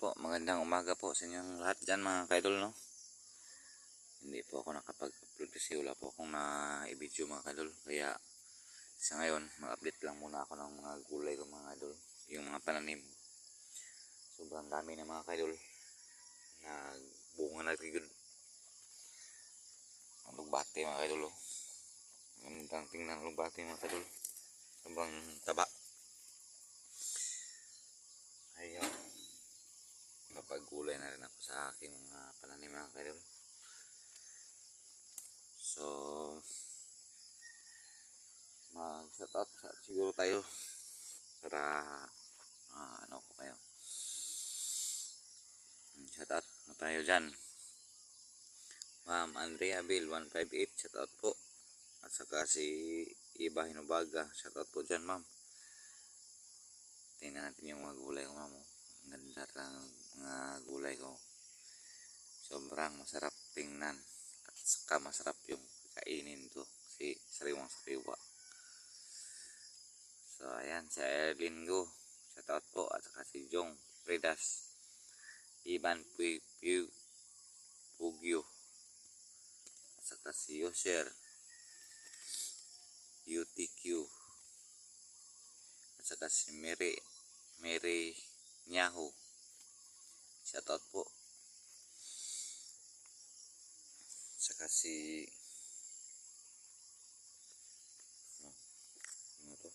po, magandang umaga po sa inyong lahat dyan mga kaidol, no? Hindi po ako nakapag-upload kasi wala po akong na-i-video mga kaidol. Kaya sa ngayon, mag-update lang muna ako ng mga gulay ko mga kaidol. Yung mga pananim. Sobrang dami na mga kaidol. Nagbunga na tigod. Ang lugbate mga kaidol, oh. Magandang tingnan ang lugbate mga kaidol. Sobrang taba. Ayun. Napag-gulay na rin ako sa aking mga pananim mga kaidol. So, mag-shoutout siguro tayo para ano ko kayo. Shoutout na tayo dyan. Ma'am Andrea Bill 158, shoutout po. At saka si Iba Hinubaga, shoutout po dyan ma'am. Tingnan natin yung mga gulay ko ma'am. Ang ganda ng mga gulay ko. Sobrang masarap tingnan. At saka masarap yung kainin to. Kasi sariwang sariwa. So ayan, si Erlin Go, shoutout po. At saka si Jong Predas, Ivan Pugyo, at saka si Yosher UTQ, at saka si Mary Nyaho, shoutout po. At saka si ano to?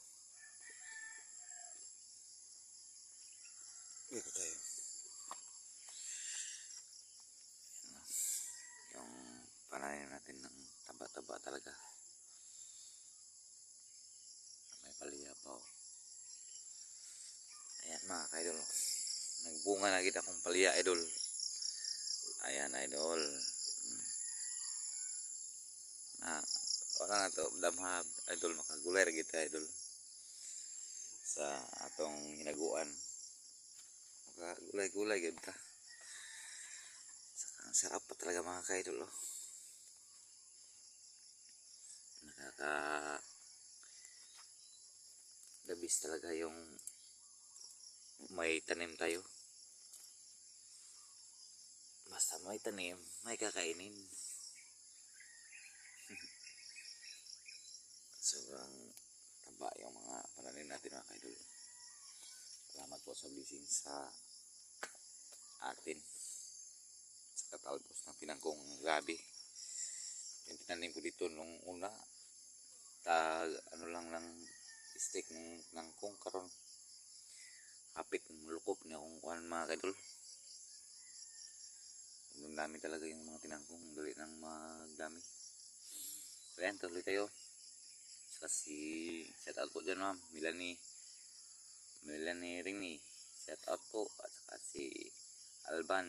Dito tayo. Yung pananim natin ng taba-taba talaga. May palya pa, oh. Ayan mga kaidol, nagbunga na kita kong palya idol. Ayan idol. Wala na to damhab idol, makagulay ra kita idol sa atong hinaguan. Makagulay gud ta. Ang sarap pa talaga mga kaidol, oh. Labis talaga yung may tanim tayo. Basta may tanim, may kakainin. Sobrang taba yung mga pananim natin mga kaidol. Salamat po sa blessing sa atin. Sa katalbos ng pinangkong gabi. Yung tinanim ko dito nung una, ano lang ng stick ng kung karon kapit lukop niya kung kuhan mga kaidol. Ang dami talaga yung mga tinangkong, dali ng magdami. So yan, tuloy tayo. Kasi shout out po dyan ma'am Melanie Rini, shout out po. At saka si Alban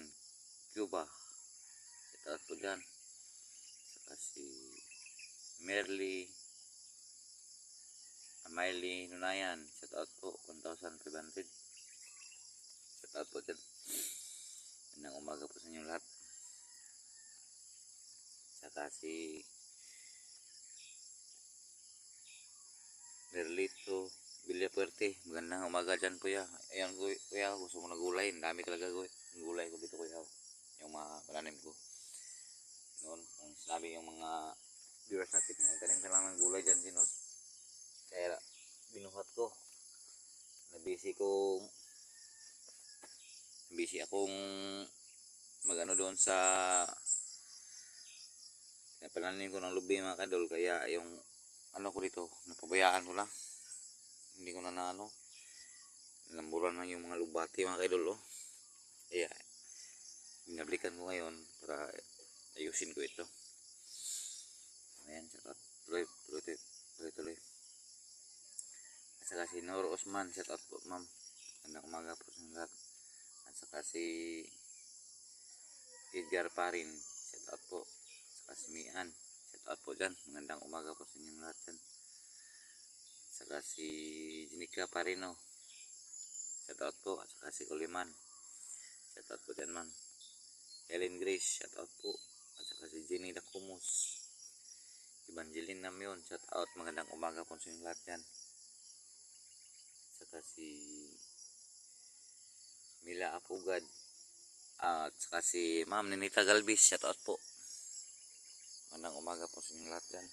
Cuba, shout out po dyan. At saka si Merly Miley Nunayan, shout out po. 1,500, shout out po dyan. Magandang umaga po sa inyo lahat. Saka si Merlito Villapuerte, magandang umaga dyan kuya. Ayan kuya, gusto mo na gulay. Ang dami talaga gulay ko dito kuya. Yung mga pananim ko noon, kung sinabi yung mga viewers natin, yung tanim ka lang ng gulay dyan sinos. Kaya binuhat ko. Nabisi akong magano doon sa pananim ko ng lubi mga kadol. Kaya yung ano ko dito, napabayaan ko lang. Hindi ko na lamburan lang yung mga lubati mga kaidol, oh. Kaya binablikan ko ngayon para ayusin ko ito. Ayan, shoutout. Tuloy. At saka si Nor Osman, shoutout po ma'am. Magandang umaga po sa lahat. At saka si Edgar Parin, shoutout po. At saka si Mian, shoutout po dyan. Magandang umaga po sa inyong lahat dyan. At saka si Jenica Parino, shoutout po. At saka si Kuliman, shoutout po dyan ma'am. Helen Grace, shoutout po. At saka si Jenny Dacumus, Evangeline Namyon, shoutout. Magandang umaga po sa inyong lahat dyan. At saka si Mila Apugad, At saka si Ma'am Ninita Galvis, shout out po. Magandang umaga po sa inyo lahat dyan.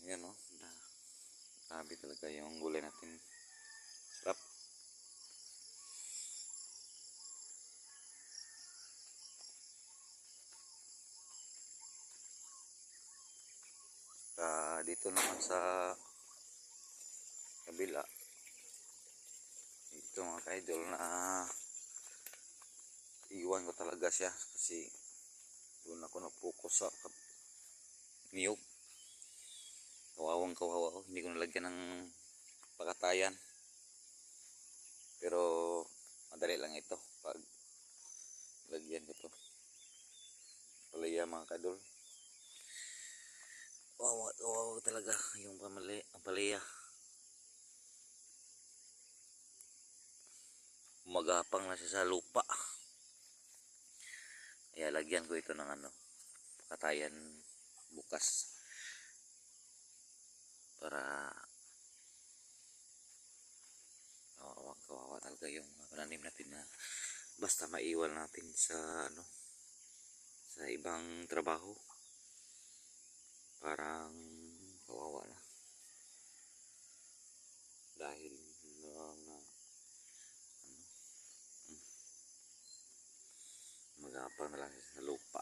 Ayan o, grabe talaga yung gulay natin. Sarap. Dito naman sa kabila, dito mga ka-idol, na iwan ko talaga siya kasi doon ako na-focus sa niyog. Kawawang kawawa ko, hindi ko nalagyan ng pakatayan, pero madali lang ito pag lagyan ko to palaya mga kadol. Kawawa talaga yung palaya, magapang na siya sa lupa, kaya lagyan ko ito ng pakatayan bukas para kawawa talaga yung pananim natin na basta maiwan natin sa sa ibang trabaho, parang kawawa na dahil magapang na lang sa lupa.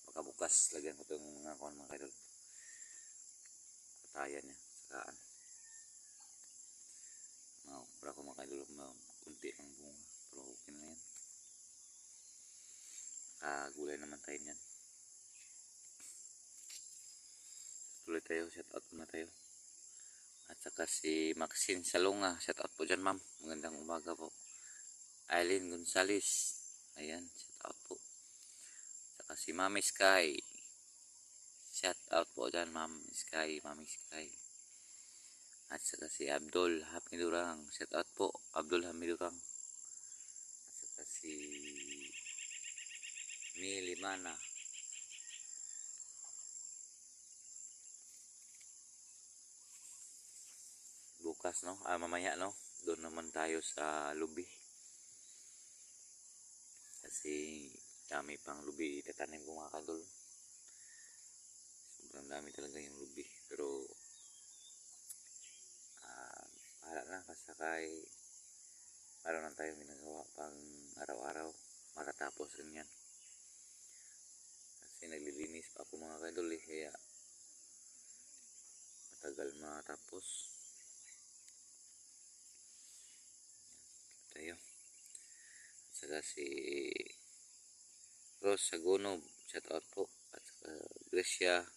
Baka bukas lagyan ko itong mga kaidol, patayan niya saka para ko mga kaidol kunti ang bunga, pero okay na yan. Gulay naman tayo yan. Tuloy tayo, shout out muna tayo. At saka si Maxine Salonga, shout out po dyan ma'am, magandang umaga po. Aileen Gonzales, ayan, shout out po. Saka si Mami Sky, shout out po dyan Mami Sky. At saka si Abdul Hamidurang, shout out po Abdul Hamidurang. At saka si Milimana. Bukas mamaya doon naman tayo sa lubi. Kasi dami pang lubi itatanim ko mga kadol. Sobrang dami talaga yung lubi. Pero bahala na kasakay. Meron lang tayong ginagawa pang araw-araw. Matatapos rin yan. Kasi naglilinis pa ako mga kadol kaya matagal matapos. Tayo. Saka si Rose Sagonob, shout out po. At saka Gracia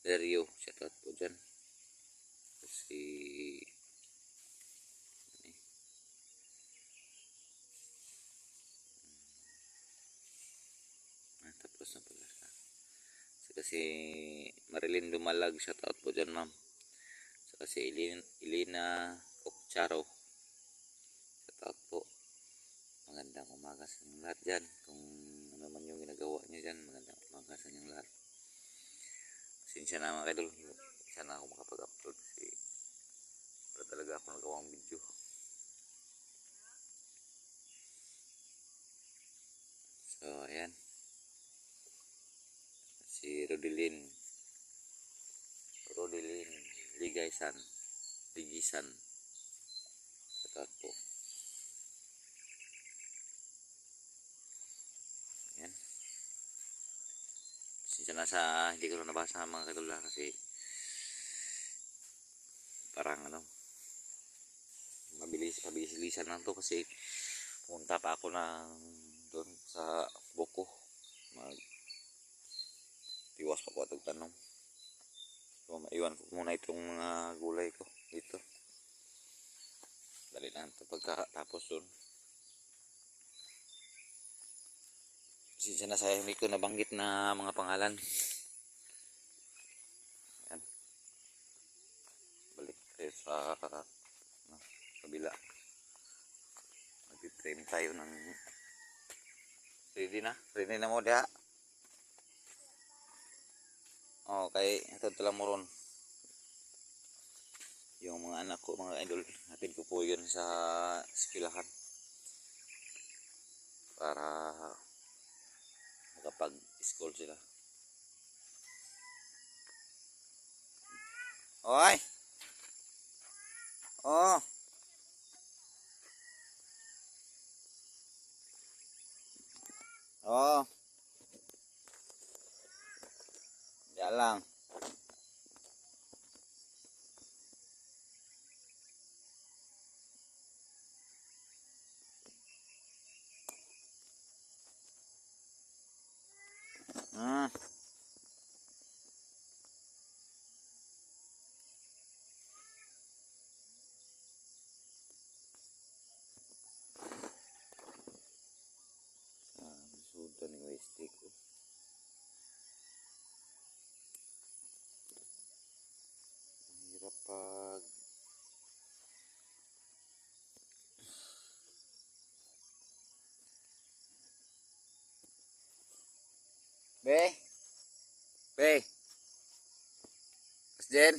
Dario, shout out po dyan. Kasi tapos na pala siya. Saka si Marilyn Dumalag, shout out po dyan ma'am. Saka si Elena Okcharo, shout out po. Magandang umaga sa inyong lahat dyan. Kung ano man yung ginagawa nyo dyan, magandang umaga sa inyong lahat. Pasensya na mga idol, sana ako makapag-upload kasi wala talaga ako nagawang video. So ayan, si Rodelin Ligisan, shout out po. Ayan, pasensya na sa hindi ko nabasa mga kadol kasi parang mabilisan lang to kasi pumunta pa ako doon sa buko, tiwas pa ko atong tanong, so maiwan ko muna itong mga gulay ko dito, dali lang ito pagkatapos doon. Siya na sa hindi ko nabanggit na mga pangalan. Ayan, balik tayo sa kabila. Mag-trim tayo ng ready na mo diha. Okay, ito lang mo ron yung mga anak ko, mga idol, hatid ko po yun sa eskwelahan para makapag-school sila. Oy! Oh! Oh! Diyan lang. Hmm. Sudan yung stick ko. Hirap pag Be! Be! Mas Jen!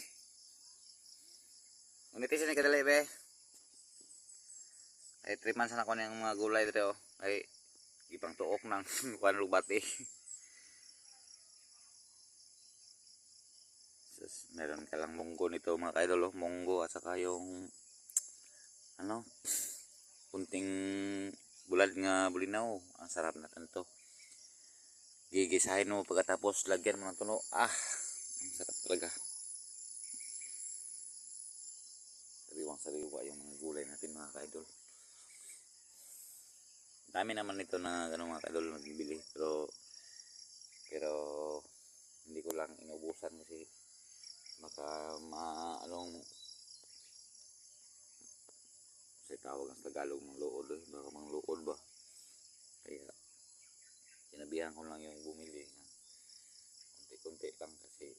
Unitin siya ni kadali, be. Ay, 3 months na ako ng mga gulay dito. Ay, ipang tuok ng kuhan lubati. Meron ka lang munggo nito mga kaidol, oh. Munggo at saka yung ano, kunting bulad nga bulinaw. Ang sarap natin to. Gigisahin mo pagkatapos lagyan mo ng tuno. Ah, ang sarap talaga. Sariwang sariwa yung mga gulay natin mga kaidol. Dami naman nito na ano, mga kaidol nagbibili, pero hindi ko lang inubusan kasi baka anong sa tawag ng Tagalog ng luod, baka mang luod ba, kaya sinabihan ko lang yung bumili na konti-konti lang kasi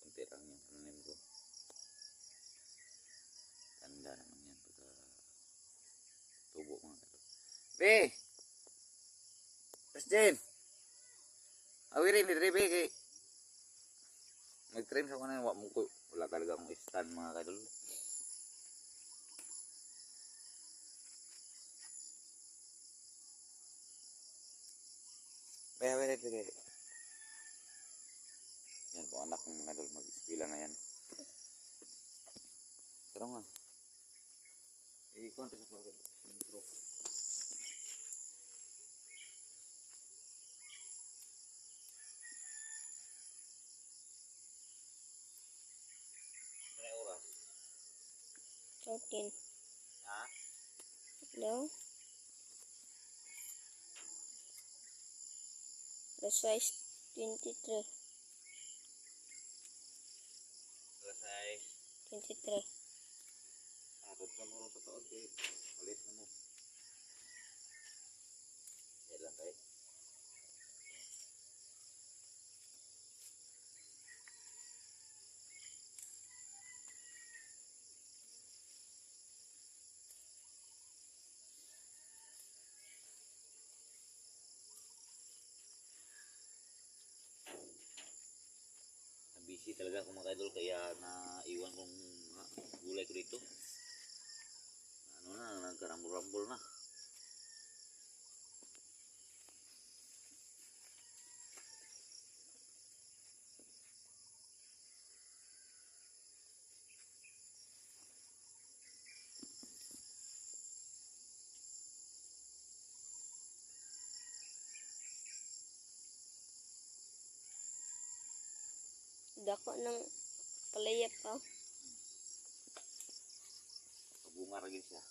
konti lang yung pananim ko. Tanda naman yan pagka tubo mga kaidol. Be! Presjen! Awirin ni Dre, be, kay mag-trim sa kanan, wala talaga akong stand mga kaidol. Kaya wala ito kayo. Yan po anak ng mga idol, mag-ispila na yan. Pero nga. I-contact ko agad. Intro. Ano oras? 13. Ha? No? The size 23. Oras ay 23. atod ka mo rin sa taon kay palit na mo. Yan lang tayo. Busy talaga ako mga idol kaya naiwan kong gulay ko dito. Ano na, nagkarambol-rambol na. Dako ng palayap pa. Kabungar lagi siya.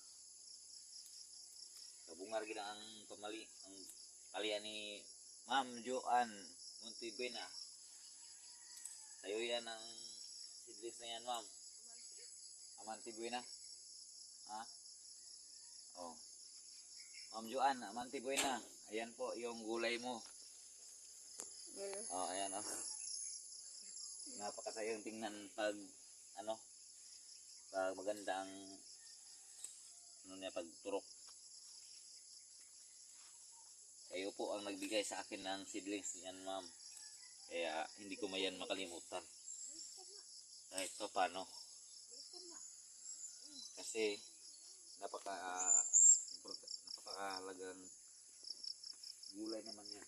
Kabungar gina ang pamali, ang kalian ni Ma'am Joan Montibena. Sa'yo yan ang seedless na yan, ma'am. Amanti Buena. Ha? Oh. Ma'am Joan, Amanti Buena. Ayan po yung gulay mo. Oh, ayan oh. Napakasayang tingnan pag pag maganda ang niya pagturok. Kayo po ang nagbigay sa akin ng seedlings niyan, ma'am. Kaya hindi ko mayan makalimutan. Kahit pa paano. kasi napakahalagang gulay naman yan.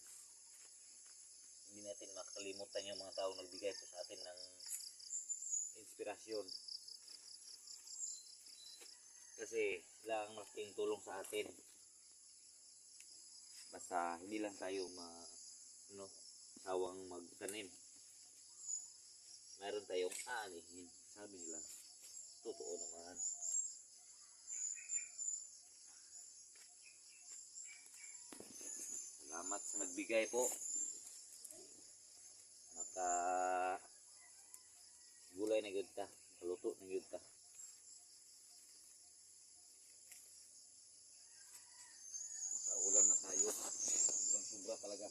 Hindi natin makalimutan yung mga tao nagbigay po sa atin ng inspirasyon. Kasi sila ang malaking tulong sa atin. Basta hindi lang tayo sawang magtanim. Meron tayong aanihin. Sabi nila, totoo naman. Salamat sa nagbigay po. Gulay na gud ta, luto na gud ta. Ulam na tayo. Sobra talaga.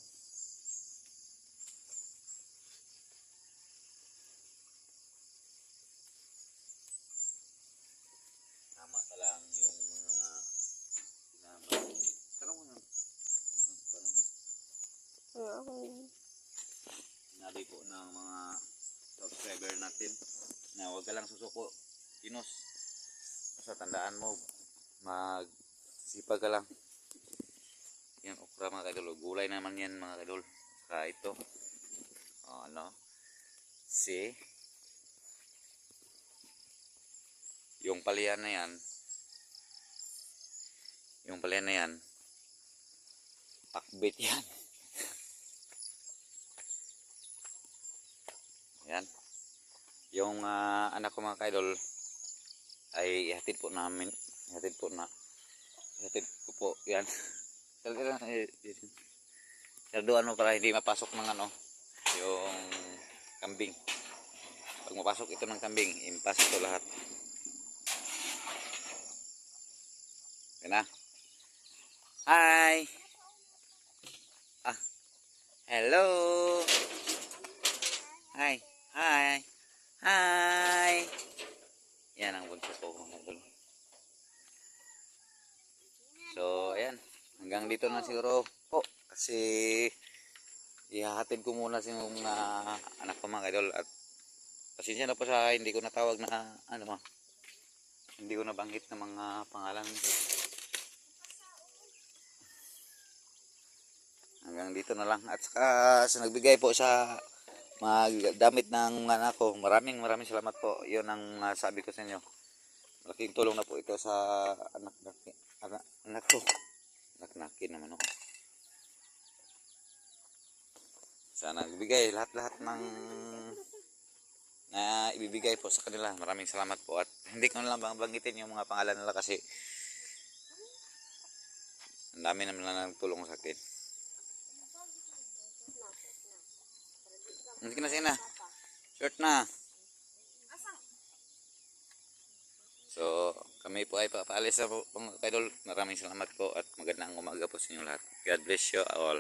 Tama na lang yung mga sinama. Pero sinabi po ng mga subscriber natin na huwag ka lang susuko, Kinos. Basta tandaan mo, magsipag ka lang. Yan, okra mga kadol. Gulay naman yan mga kadol. Saka ito. Yung palian na yan, pakbit yan. Yan. Yung anak ko mga kaidol ay ihatid ko po yan. Sarduan mo para hindi mapasok ng yung kambing. Pag mapasok ito ng kambing, impas ito lahat. Yan na. Hi! Hello! Hi! Hi! Hi! Yan ang bunso ko mga idol. So, ayan. Hanggang dito na siguro po. Kasi ihahatid ko muna sa mga anak ko mga idol. At pasensya na po sa hindi ko natawag na hindi ko nabanggit na mga pangalan nito. Hanggang dito na lang. At saka sa nagbigay po sa mga damit ng mga anak ko, maraming salamat po. Yun ang sabi ko sa inyo. Malaking tulong na po ito sa anak ko. Anak-nakin naman ako. Sana nagbigay lahat ng na ibibigay po sa kanila. Maraming salamat po. At hindi ko na lang banggitin yung mga pangalan nila kasi ang dami naman na nagtulong sa akin. Hindi na sina. Short na. So, kami po ay papaalis na po mga kaidol. Maraming salamat po at magandang umaga po sa inyo lahat. God bless you all.